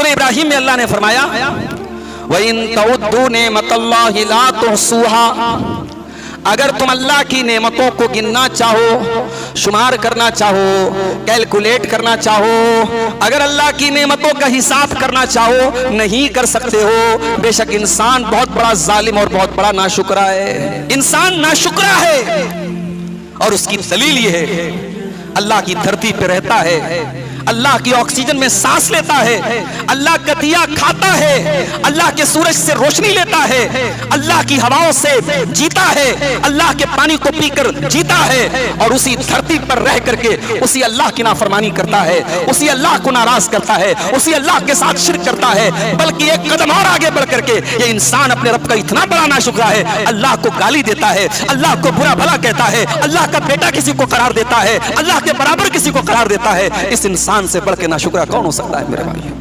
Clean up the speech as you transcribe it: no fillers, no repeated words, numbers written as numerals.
सूरह इब्राहिम में अल्लाह ने फरमाया व इन तउद्दू नेमतल्लाहि ला तुहसूहा, अगर तुम अल्लाह की नेमतों को गिनना चाहो, शुमार करना चाहो, कैलकुलेट करना चाहो, अगर अल्लाह की नेमतों का हिसाब करना चाहो, नहीं कर सकते हो। बेशक इंसान बहुत बड़ा जालिम और बहुत बड़ा नाशुक्रा है। इंसान नाशुक्रा है और उसकी दलील ये है, अल्लाह की धरती पे रहता है, अल्लाह की ऑक्सीजन में सांस लेता है, अल्लाह का दिया खाता है, अल्लाह के सूरज से रोशनी लेता है, अल्लाह की हवाओं से जीता है, अल्लाह के पानी को पीकर जीता है, और उसी धरती पर रह करके उसी अल्लाह की नाफरमानी करता है, उसी अल्लाह को नाराज करता है, उसी अल्लाह के साथ शिर्क करता है। बल्कि एक कदम और आगे बढ़ करके ये इंसान अपने रब का इतना बड़ा नाशुक्रा है, अल्लाह को गाली देता है, अल्लाह को बुरा भला कहता है, अल्लाह का बेटा किसी को करार देता है, अल्लाह के बराबर किसी को करार देता है। इस इंसान से बढ़ के नाशुक्रा कौन हो सकता है मेरे भाई?